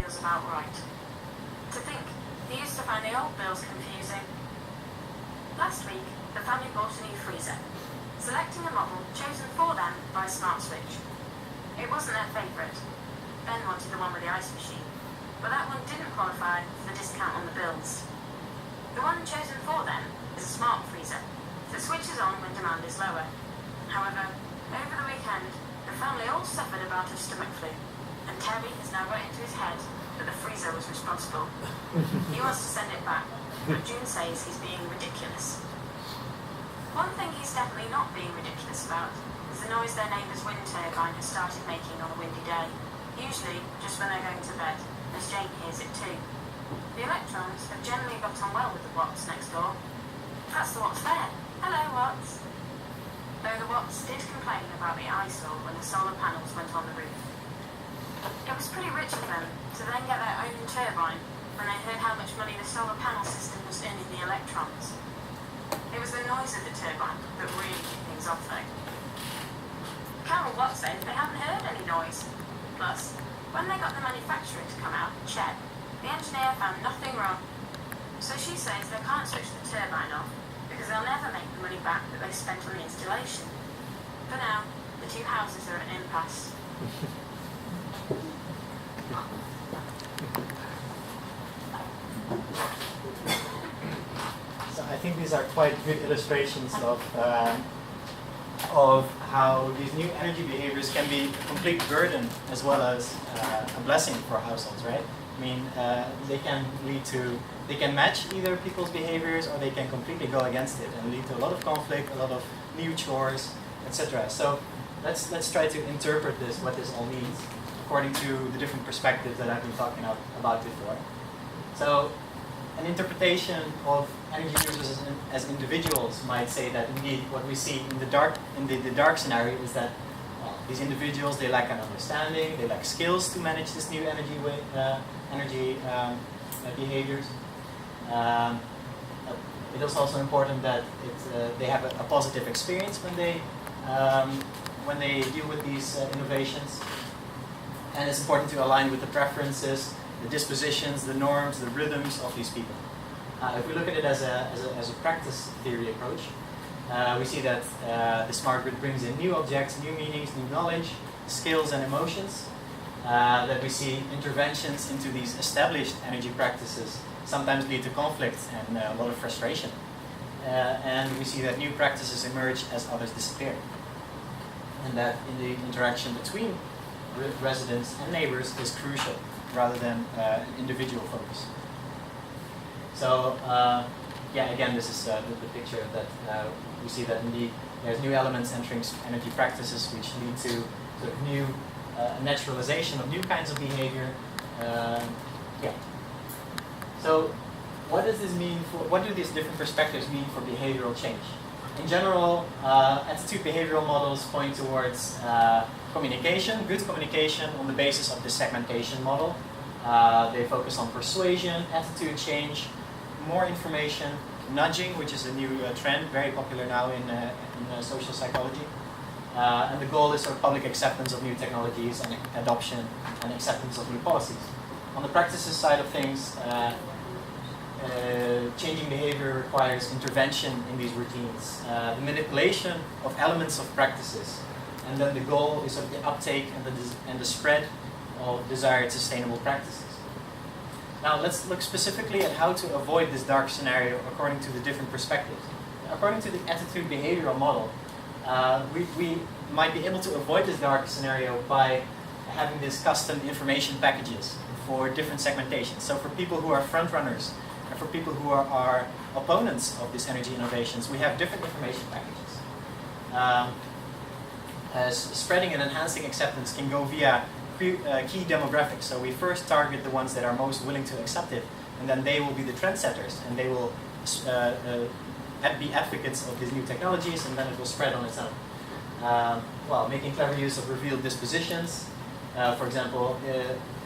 feels about right. To think, he used to find the old bills confusing. Last week, the family bought a new freezer, selecting a model chosen for them by Smart Switch. It wasn't their favourite. Ben wanted the one with the ice machine, but that one didn't qualify for the discount on the bills. The one chosen for them is a smart freezer that switches on when demand is lower. However, over the weekend, the family all suffered a bout of stomach flu, and Terry has now got into his head that the freezer was responsible. He wants to send it back, but June says he's being ridiculous. One thing he's definitely not being ridiculous about is the noise their neighbour's wind turbine has started making on a windy day, usually just when they're going to bed, as Jane hears it too. The electrons have generally got on well with the Watts next door. That's the Watts there. Hello, Watts. Though the Watts did complain about the eyesore when the solar panels went on the roof. It was pretty rich of them to then get their own turbine when they heard how much money the solar panel system was earning the electrons. It was the noise of the turbine that really kicked things off though. Carol Watts said they hadn't heard any noise. Plus, when they got the manufacturer to come out and check, the engineer found nothing wrong. So she says they can't switch the turbine off because they'll never make the money back that they spent on the installation. For now, the two houses are at an impasse. So I think these are quite good illustrations of how these new energy behaviors can be a complete burden as well as a blessing for households, right? I mean, they can match either people's behaviors or they can completely go against it and lead to a lot of conflict, a lot of new chores, etc. So let's try to interpret what this all means according to the different perspectives that I've been talking about before. So an interpretation of energy users as individuals might say that indeed what we see in the dark scenario is that these individuals, they lack an understanding, they lack skills to manage this new energy behaviors. It is also important that they have a positive experience when they deal with these innovations, and it's important to align with the preferences, the dispositions, the norms, the rhythms of these people. If we look at it as a practice theory approach, we see that the smart grid brings in new objects, new meanings, new knowledge, skills and emotions. That we see interventions into these established energy practices sometimes lead to conflict and a lot of frustration. And we see that new practices emerge as others disappear. And that in the interaction between residents and neighbors is crucial rather than an individual focus. So again, this is the picture that we see that indeed there's new elements entering energy practices which lead to sort of new naturalization of new kinds of behavior. So what does this mean what do these different perspectives mean for behavioral change? In general, attitude behavioral models point towards communication, good communication on the basis of the segmentation model. They focus on persuasion, attitude change, more information, nudging, which is a new trend, very popular now in social psychology. And the goal is sort of public acceptance of new technologies and adoption and acceptance of new policies. On the practices side of things, changing behavior requires intervention in these routines, the manipulation of elements of practices, and then the goal is of the uptake and the spread of desired sustainable practices. Now let's look specifically at how to avoid this dark scenario according to the different perspectives. According to the attitude behavioral model, we might be able to avoid this dark scenario by having these custom information packages for different segmentations. So for people who are front runners and for people who are opponents of these energy innovations, we have different information packages. As spreading and enhancing acceptance can go via key demographics. So we first target the ones that are most willing to accept it, and then they will be the trendsetters, and they will be advocates of these new technologies, and then it will spread on its own. Making clever use of revealed dispositions. For example,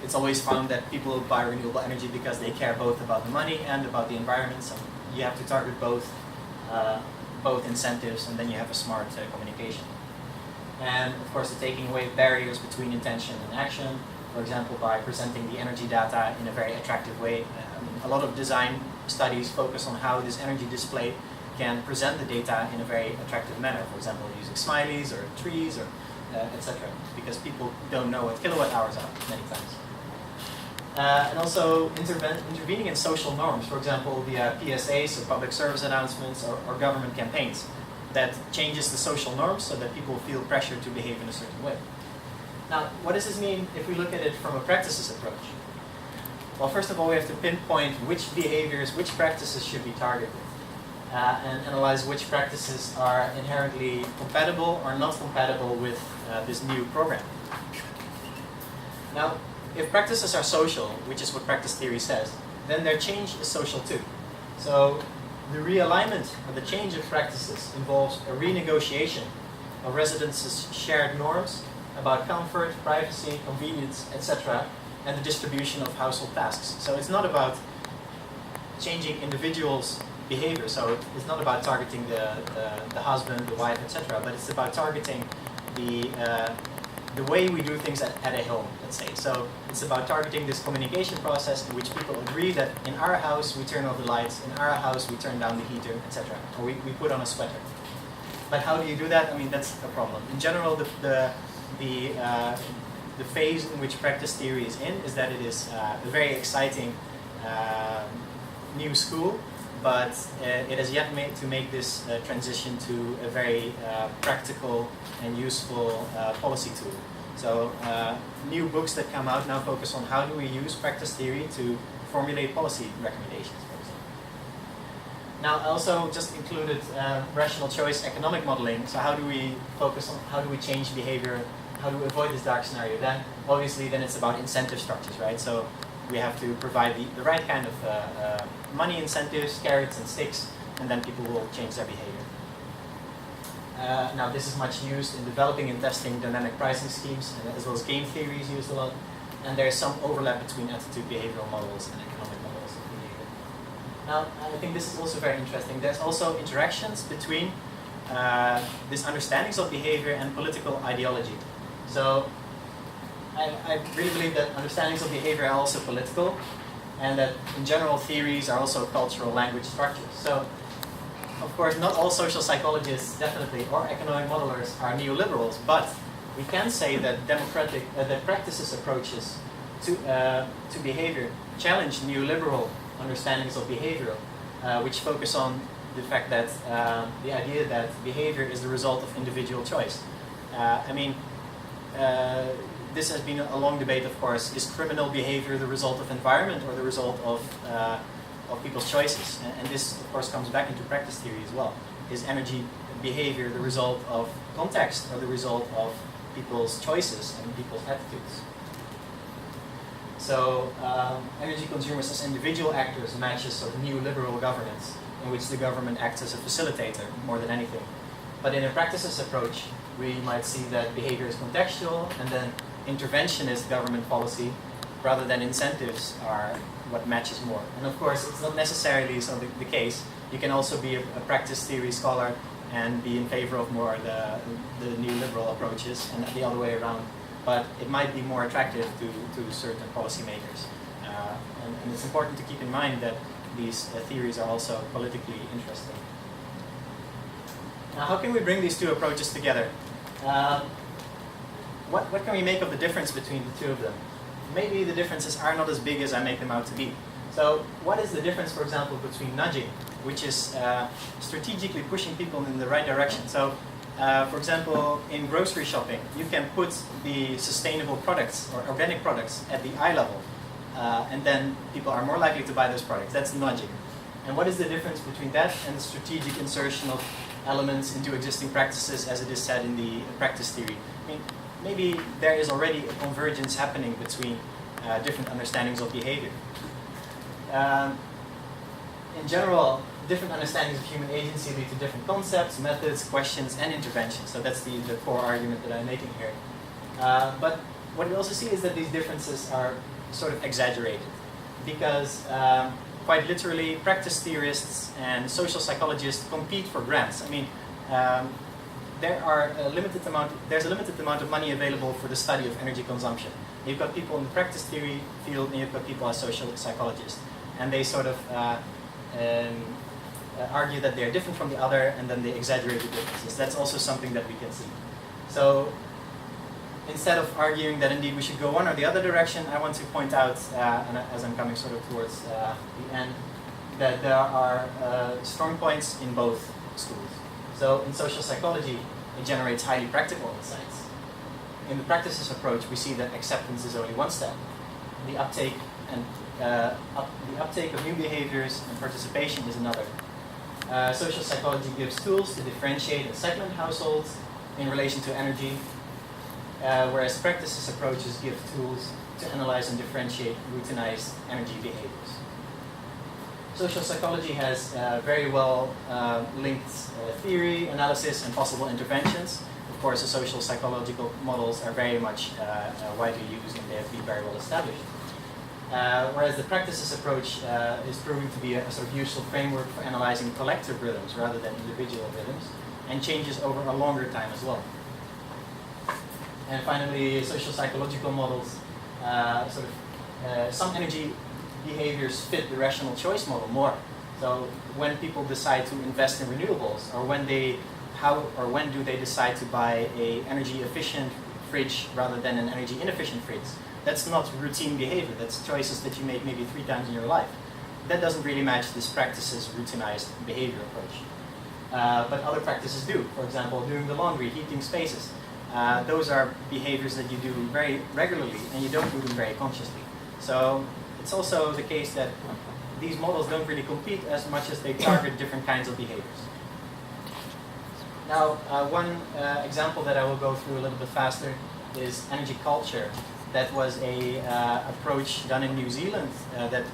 it's always found that people buy renewable energy because they care both about the money and about the environment. So you have to target both incentives, and then you have a smart communication. And of course, the taking away barriers between intention and action, for example, by presenting the energy data in a very attractive way. A lot of design studies focus on how this energy display can present the data in a very attractive manner. For example, using smileys or trees or etc. Because people don't know what kilowatt hours are many times. And also intervening in social norms, for example, via PSAs or public service announcements or government campaigns that changes the social norms so that people feel pressure to behave in a certain way. Now, what does this mean if we look at it from a practices approach? Well, first of all, we have to pinpoint which behaviors, which practices should be targeted, and analyze which practices are inherently compatible or not compatible with this new program. Now, if practices are social, which is what practice theory says, then their change is social too. So the realignment or the change of practices involves a renegotiation of residents' shared norms about comfort, privacy, convenience, etc., and the distribution of household tasks. So it's not about changing individuals' behavior. So it's not about targeting the husband, the wife, etc., but it's about targeting the way we do things at a home, let's say. So it's about targeting this communication process in which people agree that in our house we turn off the lights, in our house we turn down the heater, etc. Or we put on a sweater. But how do you do that? I mean, that's a problem. In general, the phase in which practice theory is in is that it is a very exciting new school, but it has yet to make this transition to a very practical and useful policy tool. So new books that come out now focus on how do we use practice theory to formulate policy recommendations, for example. Now, I also just included rational choice economic modeling. So how do we focus on, how do we change behavior, how do we avoid this dark scenario? Then, obviously, then it's about incentive structures, right? So we have to provide the right kind of money incentives, carrots and sticks, and then people will change their behavior. Now, this is much used in developing and testing dynamic pricing schemes, and as well as game theory is used a lot. And there's some overlap between attitude behavioral models and economic models of behavior. Now, I think this is also very interesting. There's also interactions between these understandings of behavior and political ideology. So I really believe that understandings of behavior are also political, and that in general theories are also cultural language structures. So, of course, not all social psychologists definitely, or economic modelers, are neoliberals, but we can say that that practices approaches to behavior challenge neoliberal understandings of behavior, which focus on the fact that the idea that behavior is the result of individual choice. This has been a long debate, of course. Is criminal behavior the result of environment or the result of people's choices? And this, of course, comes back into practice theory as well. Is energy behavior the result of context or the result of people's choices and people's attitudes? So energy consumers as individual actors matches sort of neoliberal governance, in which the government acts as a facilitator more than anything. But in a practices approach, we might see that behavior is contextual, and then interventionist government policy, rather than incentives, are what matches more. And of course, it's not necessarily so the case. You can also be a practice theory scholar and be in favor of more the neoliberal approaches, and the other way around. But it might be more attractive to certain policymakers. And it's important to keep in mind that these theories are also politically interesting. Now, how can we bring these two approaches together? What can we make of the difference between the two of them? Maybe the differences are not as big as I make them out to be. So what is the difference, for example, between nudging, which is strategically pushing people in the right direction? So, for example, in grocery shopping, you can put the sustainable products or organic products at the eye level, and then people are more likely to buy those products. That's nudging. And what is the difference between that and the strategic insertion of elements into existing practices, as it is said in the practice theory? I mean, maybe there is already a convergence happening between different understandings of behavior. In general, different understandings of human agency lead to different concepts, methods, questions, and interventions. So that's the core argument that I'm making here. But what we also see is that these differences are sort of exaggerated, because quite literally, practice theorists and social psychologists compete for grants. I mean, there's a limited amount of money available for the study of energy consumption. You've got people in the practice theory field, and you've got people as social psychologists. And they sort of argue that they're different from the other, and then they exaggerate the differences. That's also something that we can see. So instead of arguing that indeed we should go one or the other direction, I want to point out, and as I'm coming sort of towards the end, that there are strong points in both schools. So in social psychology, it generates highly practical insights. In the practices approach, we see that acceptance is only one step. The uptake of new behaviors and participation is another. Social psychology gives tools to differentiate and segment households in relation to energy, whereas practices approaches give tools to analyze and differentiate routinized energy behaviors. Social psychology has very well linked theory, analysis, and possible interventions. Of course, the social psychological models are very much widely used, and they have been very well established. Whereas the practices approach is proving to be a sort of useful framework for analyzing collective rhythms rather than individual rhythms, and changes over a longer time as well. And finally, social psychological models some energy behaviors fit the rational choice model more. So when people decide to invest in renewables, or when do they decide to buy a energy efficient fridge rather than an energy inefficient fridge? That's not routine behavior. That's choices that you make maybe 3 times in your life. That doesn't really match this practice's routinized behavior approach. But other practices do. For example, doing the laundry, heating spaces. Those are behaviors that you do very regularly, and you don't do them very consciously. So it's also the case that these models don't really compete as much as they target different kinds of behaviors. Now, one example that I will go through a little bit faster is energy culture. That was a approach done in New Zealand that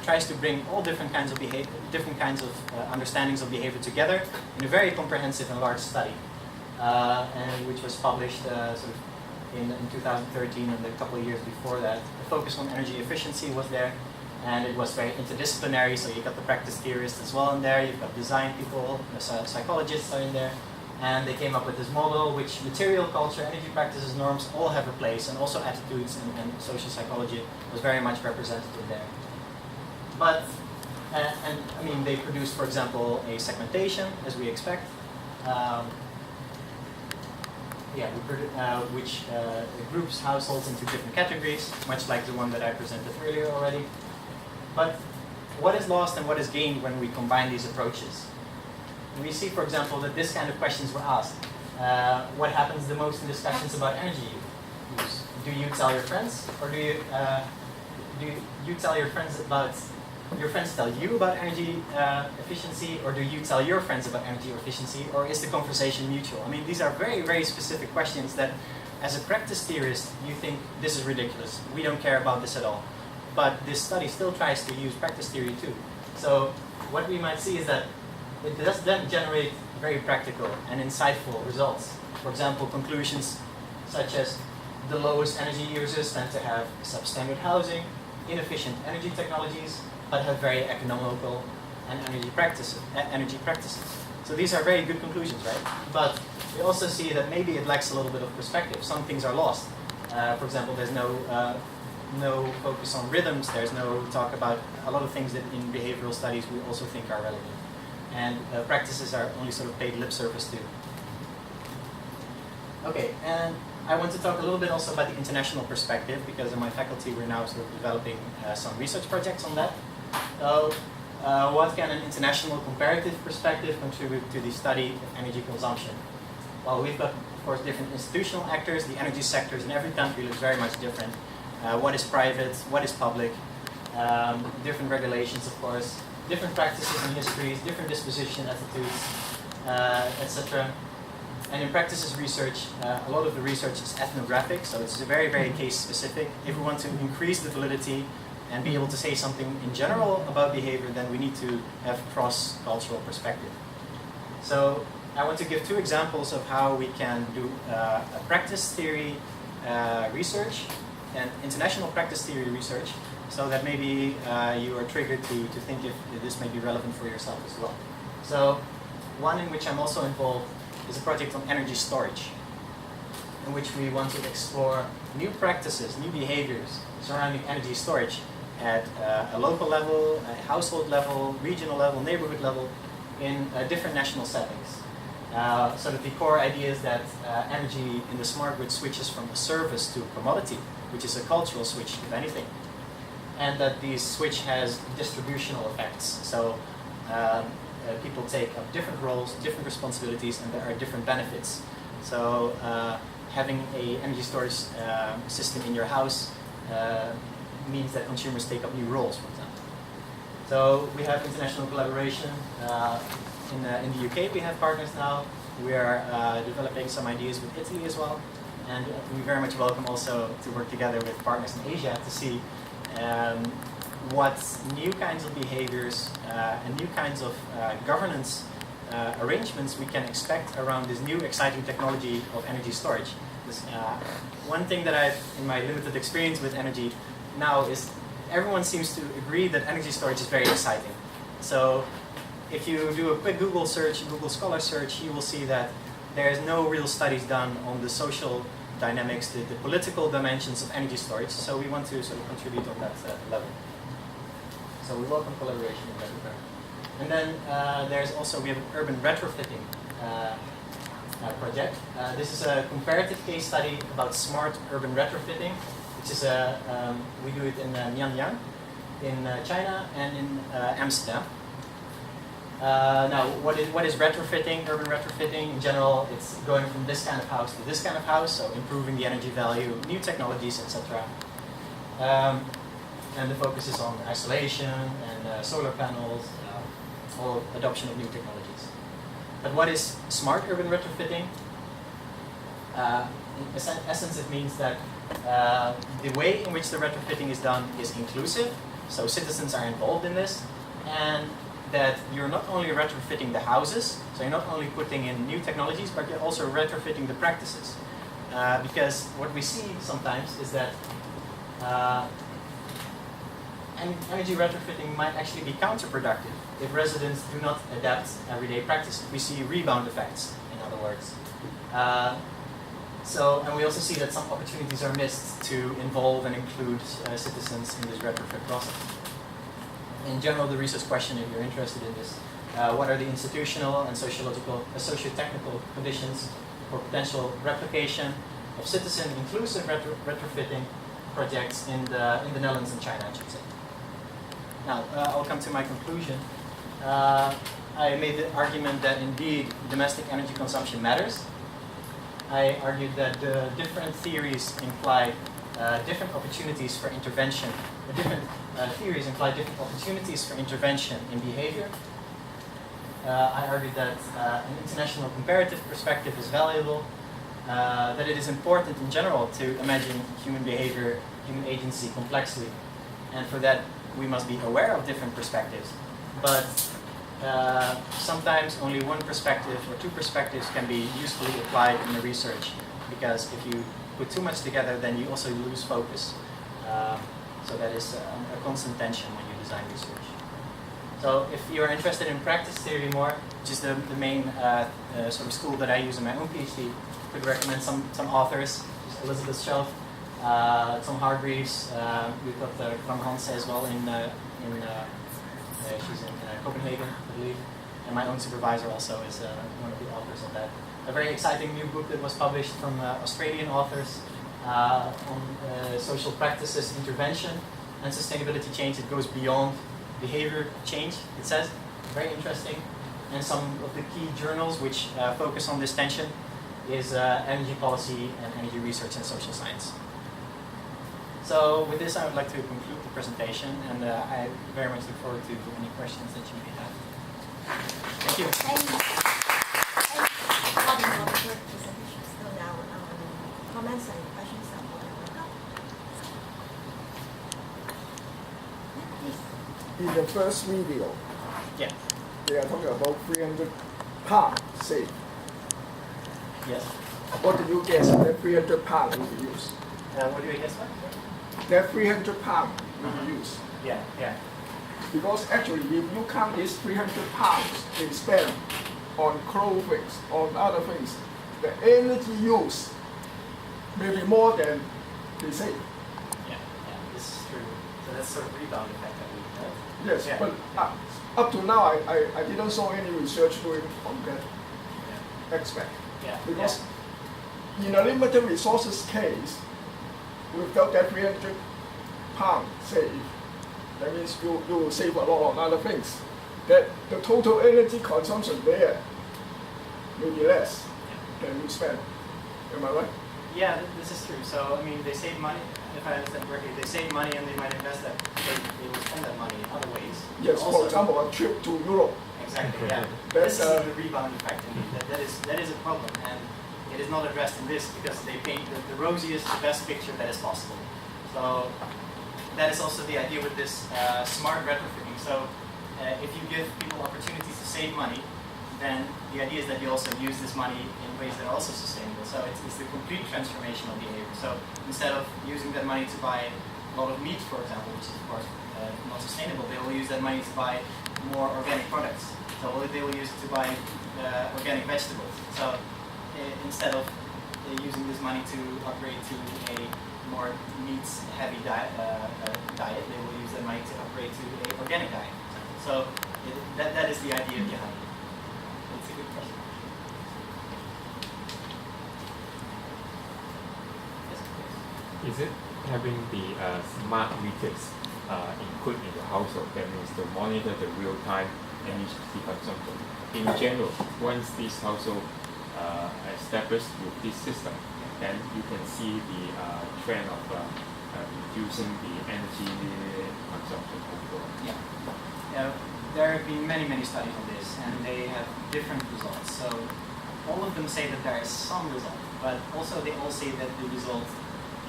tries to bring all different kinds of behavior, different kinds of understandings of behavior together in a very comprehensive and large study, and which was published in 2013 and a couple of years before that. The focus on energy efficiency was there, and it was very interdisciplinary. So you got the practice theorists as well in there. You've got design people, psychologists are in there. And they came up with this model, which material culture, energy practices, norms all have a place, and also attitudes and social psychology was very much represented in there. But, they produced, for example, a segmentation, as we expect, which groups households into different categories, much like the one that I presented earlier already. But what is lost and what is gained when we combine these approaches? We see, for example, that this kind of questions were asked. What happens the most in discussions about energy use? Do you tell your friends, or do you tell your friends about, your friends tell you about energy efficiency, or do you tell your friends about energy efficiency, or is the conversation mutual? I mean, these are very, very specific questions that, as a practice theorist, you think this is ridiculous. We don't care about this at all. But this study still tries to use practice theory too. So what we might see is that it does then generate very practical and insightful results. For example, conclusions such as the lowest energy users tend to have substandard housing, inefficient energy technologies, but have very economical and energy practices. So these are very good conclusions, right? But we also see that maybe it lacks a little bit of perspective. Some things are lost. For example, there's no focus on rhythms. There's no talk about a lot of things that in behavioral studies we also think are relevant. And practices are only sort of paid lip service to. Okay, and I want to talk a little bit also about the international perspective, because in my faculty we're now sort of developing some research projects on that. So, what can an international comparative perspective contribute to the study of energy consumption? Well, we've got, of course, different institutional actors. The energy sectors in every country looks very much different. What is private, what is public, different regulations, of course, different practices and histories, different disposition attitudes, etc. And in practices research, a lot of the research is ethnographic, so it's very, very case specific. If we want to increase the validity and be able to say something in general about behavior, then we need to have cross-cultural perspective. So I want to give 2 examples of how we can do a practice theory research and international practice theory research, so that maybe you are triggered to think if this may be relevant for yourself as well. So one in which I'm also involved is a project on energy storage. in which we want to explore new practices, new behaviors surrounding energy storage at a local level, a household level, regional level, neighborhood level, in different national settings. So that the core idea is that energy in the smart grid switches from a service to a commodity, which is a cultural switch, if anything. And that the switch has distributional effects. So people take up different roles, different responsibilities, and there are different benefits. So having an energy storage system in your house means that consumers take up new roles, for example. So we have international collaboration. In the UK we have partners now. We are developing some ideas with Italy as well. And we very much welcome also to work together with partners in Asia to see what new kinds of behaviors and new kinds of governance arrangements we can expect around this new exciting technology of energy storage. This, one thing that I've, in my limited experience with energy now, is everyone seems to agree that energy storage is very exciting. So if you do a quick Google search, Google Scholar search, you will see that there's no real studies done on the social dynamics, the political dimensions of energy storage. So we want to sort of contribute on that level. So we welcome collaboration in that regard. And then there's also, we have an urban retrofitting project. This is a comparative case study about smart urban retrofitting, which is we do it in Myanmar, in China, and in Amsterdam. Now, what is retrofitting, urban retrofitting? In general, it's going from this kind of house to this kind of house, so improving the energy value, new technologies, etc. And the focus is on isolation and solar panels, or adoption of new technologies. But what is smart urban retrofitting? In essence, it means that the way in which the retrofitting is done is inclusive, so citizens are involved in this, and that you're not only retrofitting the houses, so you're not only putting in new technologies, but you're also retrofitting the practices. Because what we see sometimes is that energy retrofitting might actually be counterproductive if residents do not adapt everyday practices. We see rebound effects, in other words. And we also see that some opportunities are missed to involve and include citizens in this retrofit process. In general, the research question, if you're interested in this, what are the institutional and socio-technical conditions for potential replication of citizen-inclusive retrofitting projects in the Netherlands and China, I should say. Now, I'll come to my conclusion. I made the argument that indeed domestic energy consumption matters. I argued that the different theories imply different opportunities for intervention. Different theories imply different opportunities for intervention in behavior. I argued that an international comparative perspective is valuable, that it is important in general to imagine human behavior, human agency complexly, and for that we must be aware of different perspectives. But sometimes only one perspective or two perspectives can be usefully applied in the research, because if you put too much together, then you also lose focus. So that is a constant tension when you design research. So if you're interested in practice theory more, which is the main sort of school that I use in my own PhD, I could recommend some authors. Elizabeth Shelf, Tom Hargreaves, we've got Van Hanse as well she's in Copenhagen, I believe. And my own supervisor also is one of the authors of that. A very exciting new book that was published from Australian authors on social practices, intervention, and sustainability change. It goes beyond behavior change, it says. Very interesting. And some of the key journals which focus on this tension is Energy Policy and Energy Research and Social Science. So with this I would like to conclude the presentation, and I very much look forward to any questions that you may have. Thank you. Thank you. So now, comments and questions are welcome. In the first video, Yeah. they are talking about 300 pounds saved. Yes. What do you guess that 300 pounds will be used? What do you guess? What? That 300 pounds will be used. Yeah. Yeah. Because actually, if you count these 300 pounds they spend on clothing, on other things, the energy use maybe more than they say. Yeah, this is true. So that's sort of rebound effect that we have. Yes, Yeah. but up to now, I didn't saw any research doing on that aspect. Yeah. Because in a limited resources case, without that 300 pounds saved, that means you will save a lot on other things. That the total energy consumption there may be less than you spend. Am I right? Yeah, this is true. So, I mean, they save money, if I understand correctly, they save money and they might invest that, they will spend that money in other ways. Yes, Also, for example, a trip to Europe. Exactly, yeah. That's, This is the rebound effect indeed. That is a problem, and it is not addressed in this because they paint the rosiest, the best picture that is possible. So, that is also the idea with this smart retrofitting. So, if you give people opportunities to save money, then the idea is that you also use this money in ways that are also sustainable. So it's the complete transformation of behavior. So instead of using that money to buy a lot of meat, for example, which is of course not sustainable, they will use that money to buy more organic products. So they will use it to buy organic vegetables. So instead of using this money to upgrade to a more meat-heavy diet, they will use that money to upgrade to an organic diet. So that is the idea behind it. It's a good question. Yes, please. Is it having the smart meters included in the household? That means to monitor the real-time energy consumption. In general, once this household established with this system, then you can see the trend of reducing the energy consumption overall. Yeah. There have been many studies on this, and they have different results. So all of them say that there is some result, but also they all say that the result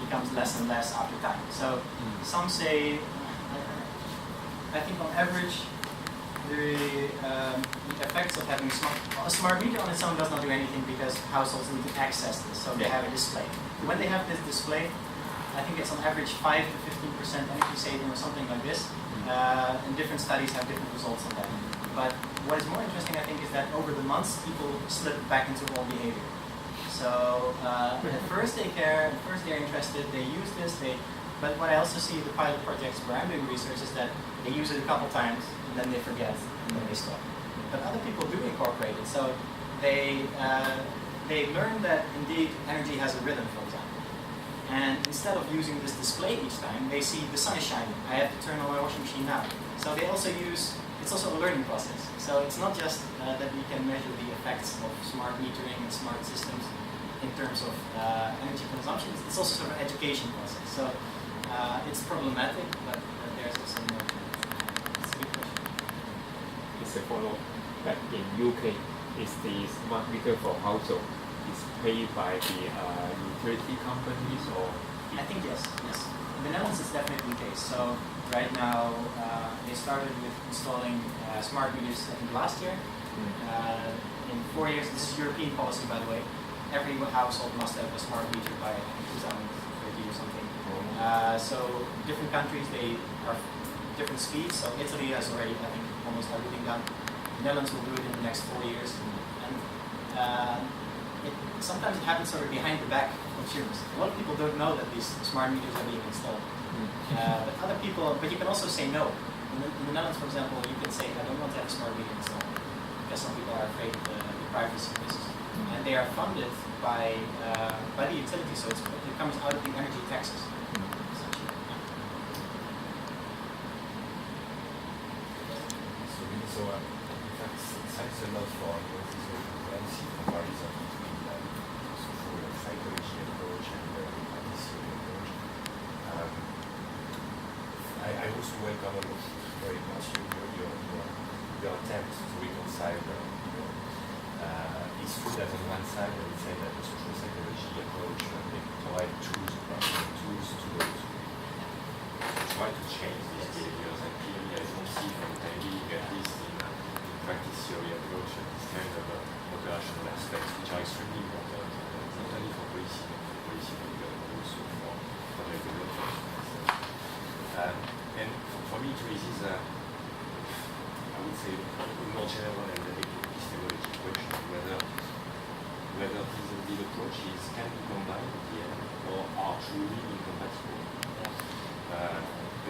becomes less and less after time. So some say, I think on average, the effects of having a smart meter on its own does not do anything because households need to access this, so they have a display. When they have this display, I think it's on average 5 to 15% energy saving or something like this. And different studies have different results on that. But what is more interesting, I think, is that over the months, people slip back into old behavior. So at first they care, at first they're interested, they use this, but what I also see in the pilot projects where I'm doing research is that they use it a couple times, and then they forget, and then they stop. But other people do incorporate it, so they learn that indeed energy has a rhythm, for example. And instead of using this display each time, they see the sun is shining. I have to turn on my washing machine now. So they also it's also a learning process. So it's not just that we can measure the effects of smart metering and smart systems in terms of energy consumption. It's also sort of an education process. So it's problematic, but there's also more to it. It's a good question. It's a follow-up. But in UK, is the smart meter for household is paid by the utility companies or? I think yes. In the Netherlands, it's definitely the case. So right now, they started with installing smart meters I think last year. In 4 years, this is European policy, by the way. Every household must have a smart meter by 2030 or something. So different countries, they are different speeds. So Italy has already, I think, almost everything done. The Netherlands will do it in the next 4 years. And sometimes it happens sort of behind the back of consumers. A lot of people don't know that these smart meters are being installed. But other people, but you can also say no. In the Netherlands, for example, you can say, I don't want to have a smart meter installed. Because some people are afraid of the privacy risks. And they are funded by the utility, so it comes out of the energy taxes. Essentially. So in fact, thanks a lot for your comprehensive comparison between the psychology approach and the participatory approach. I also welcome very much your attempt to reconcile it's true that on one side I would say that the social psychology approach they provide tools to try to change these behaviors, and clearly I don't see from the being, at least in practice theory approach, this kind of operational aspects which are extremely important, not only for policy but also for regulation. And for me it raises I would say a more general and epistemology question, whether these approaches can be combined at the end or are truly incompatible.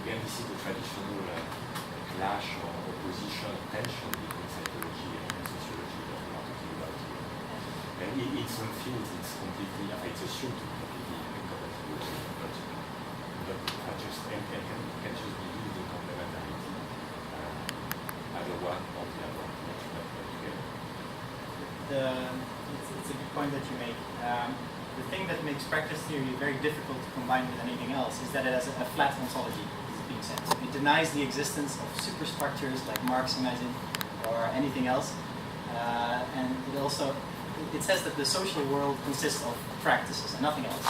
Again, this is the traditional clash or opposition or tension between psychology and sociology that we are talking about here. And in some fields, it's assumed to be completely incompatible, but can just be used in complementarity, either one or the other, not together. It's a good point that you make. The thing that makes practice theory very difficult to combine with anything else is that it has a flat ontology, as being said. So it denies the existence of superstructures like Marx imagined or anything else. And it says that the social world consists of practices and nothing else.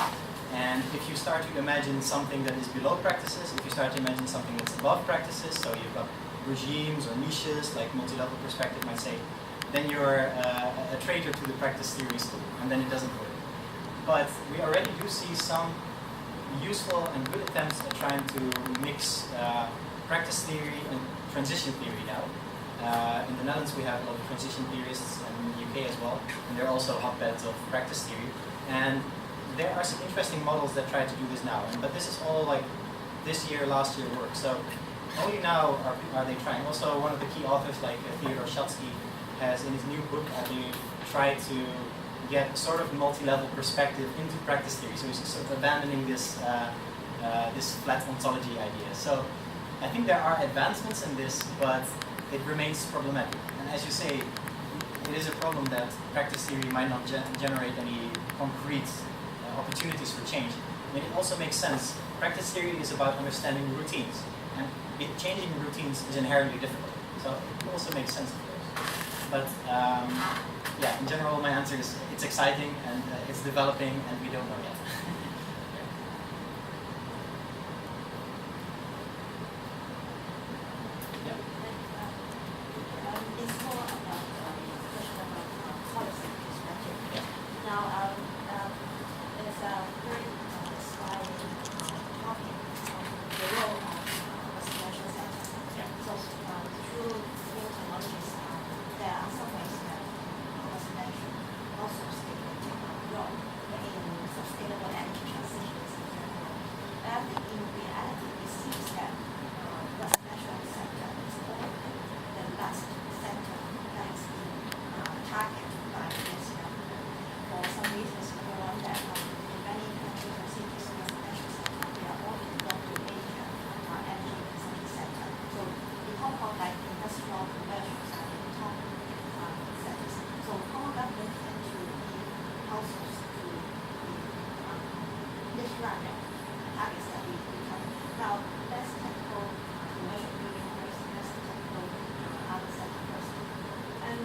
And if you start to imagine something that is below practices, if you start to imagine something that's above practices, so you've got regimes or niches, like multi-level perspective might say, then you're a traitor to the practice theory school, and then it doesn't work. But we already do see some useful and good attempts at trying to mix practice theory and transition theory now. In the Netherlands we have a lot of transition theorists, and in the UK as well, and they're also hotbeds of practice theory. And there are some interesting models that try to do this now, but this is all like this year, last year work. So only now are they trying. Also, one of the key authors, like Theodor Schatzky, has in his new book, I believe, tried to get sort of multi-level perspective into practice theory. So he's sort of abandoning this this flat ontology idea. So I think there are advancements in this, but it remains problematic. And as you say, it is a problem that practice theory might not generate any concrete opportunities for change. I mean, it also makes sense. Practice theory is about understanding routines, and changing routines is inherently difficult. So it also makes sense, of course. But yeah, in general, my answer is it's exciting and it's developing, and we don't know yet. It's more about question about policy perspective. Yeah. Now, there's a very inspiring topic on the role of residential centers. Yeah. So, through new technologies, there are some ways that residential also play a role in sustainable energy transitions. But I think in reality, it seems that residential sector is often the last sector that is being targeted by this government. For some reasons, number one, that in many countries or cities, residential sector, they are all involved in major energy consumption sector. So in Hong Kong, like industrial conversions are in top sectors. So common government tend to give households to disrupt targets that we become. Now, let's tackle commercial building first, let's tackle other sector first. And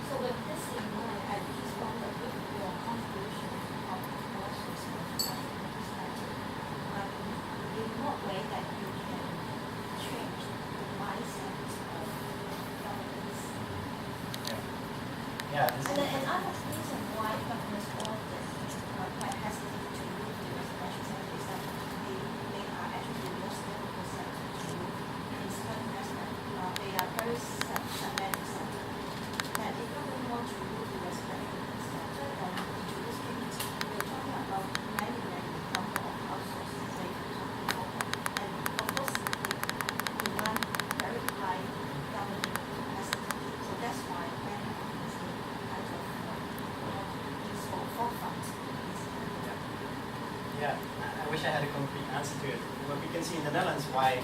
so with this in mind, I just wonder if your contribution of commercial perspective, in what way that you can change the mindset of governments. Yeah. This And is another reason why governments often quite hesitant to move to residential sector is that they are actually the most difficult sector to move in certain aspects. They are very segmented sector. That if government want to move to residential sector, then to this case, we're talking about many number of households, say for example, in Hong Kong. And of course, we want very high government capacity. So that's why many companies kind of is for forefront. Yeah, I wish I had a concrete answer to it. What we can see in the Netherlands, why